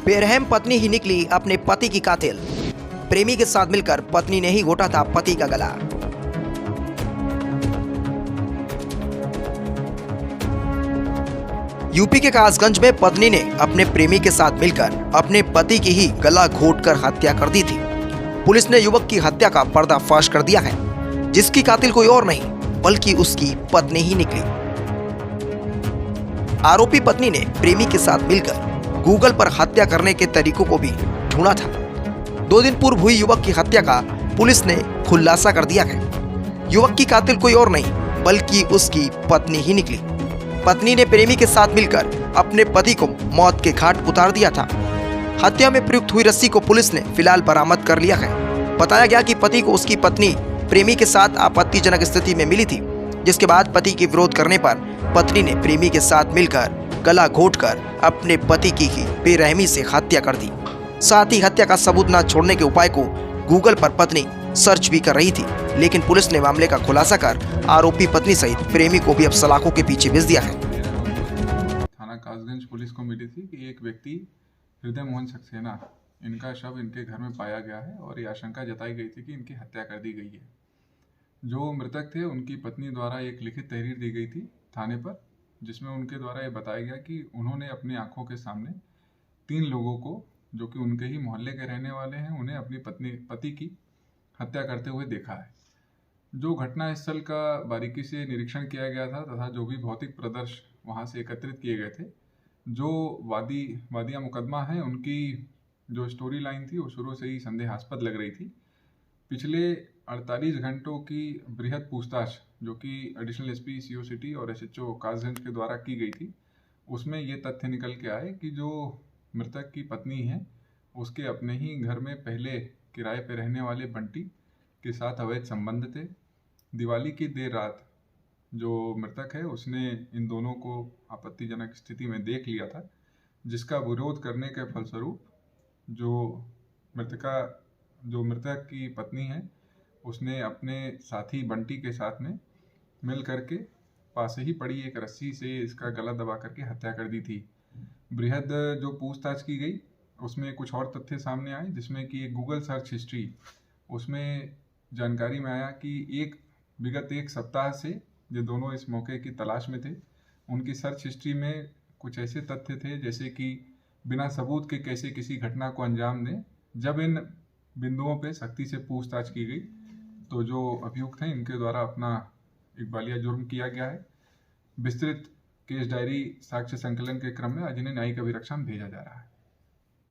बेरहम पत्नी ही निकली अपने पति की कातिल। प्रेमी के साथ मिलकर पत्नी ने ही घोटा था पति का गला। यूपी के कासगंज में पत्नी ने अपने प्रेमी के साथ मिलकर अपने पति की ही गला घोंटकर हत्या कर दी थी। पुलिस ने युवक की हत्या का पर्दाफाश कर दिया है, जिसकी कातिल कोई और नहीं बल्कि उसकी पत्नी ही निकली। आरोपी पत्नी ने प्रेमी के साथ मिलकर गूगल पर हत्या करने के तरीकों को भी ढूंढा था। 2 दिन पूर्व हुई युवक की हत्या का पुलिस ने खुलासा कर दिया है। युवक की कातिल कोई और नहीं बल्कि उसकी पत्नी ही निकली। पत्नी ने प्रेमी के साथ मिलकर अपने पति को मौत के घाट उतार दिया था। हत्या में प्रयुक्त हुई रस्सी को पुलिस ने फिलहाल बरामद कर लिया है। बताया गया कि पति को उसकी पत्नी प्रेमी के साथ आपत्तिजनक स्थिति में मिली थी, जिसके बाद पति के विरोध करने पर पत्नी ने प्रेमी के साथ मिलकर गला घोंटकर अपने पति की ही बेरहमी से हत्या कर दी। साथ ही हत्या का सबूत न छोड़ने के उपाय को गूगल पर पत्नी सर्च भी कर रही थी, लेकिन पुलिस ने मामले का खुलासा कर आरोपी पत्नी सहित प्रेमी को भी अब सलाखों के पीछे भेज दिया है। थाना कासगंज पुलिस को मिली थी कि एक व्यक्ति हृदय मोहन सक्सेना, इनका शव इनके घर में पाया गया है और ये आशंका जताई गई थी कि इनकी हत्या कर दी गई है। जो मृतक थे उनकी पत्नी द्वारा एक लिखित तहरीर दी गई थी थाने पर, जिसमें उनके द्वारा ये बताया गया कि उन्होंने अपनी आंखों के सामने 3 लोगों को, जो कि उनके ही मोहल्ले के रहने वाले हैं, उन्हें अपनी पति की हत्या करते हुए देखा है। जो घटना स्थल का बारीकी से निरीक्षण किया गया था तथा जो भी भौतिक प्रदर्श वहां से एकत्रित किए गए थे, जो वादिया मुकदमा है उनकी जो स्टोरी लाइन थी वो शुरू से ही संदेहास्पद लग रही थी। पिछले 48 घंटों की बृहद पूछताछ जो कि एडिशनल एसपी सीओ सिटी और एसएचओ कासगंज के द्वारा की गई थी, उसमें ये तथ्य निकल के आए कि जो मृतक की पत्नी है उसके अपने ही घर में पहले किराए पर रहने वाले बंटी के साथ अवैध संबंध थे। दिवाली की देर रात जो मृतक है उसने इन दोनों को आपत्तिजनक स्थिति में देख लिया था, जिसका विरोध करने के फलस्वरूप जो मृतक की पत्नी है उसने अपने साथी बंटी के साथ में मिल करके पास ही पड़ी एक रस्सी से इसका गला दबा करके हत्या कर दी थी। बृहद जो पूछताछ की गई उसमें कुछ और तथ्य सामने आए, जिसमें कि एक गूगल सर्च हिस्ट्री, उसमें जानकारी में आया कि विगत एक सप्ताह से जो दोनों इस मौके की तलाश में थे, उनकी सर्च हिस्ट्री में कुछ ऐसे तथ्य थे जैसे कि बिना सबूत के कैसे किसी घटना को अंजाम दें। जब इन बिंदुओं पे सख्ती से पूछताछ की गई तो जो अभियुक्त हैं इनके द्वारा अपना इकबालिया जुर्म किया गया है। विस्तृत केस डायरी साक्ष्य संकलन के क्रम में आज इन्हें न्यायिक अभिरक्षा में भेजा जा रहा है।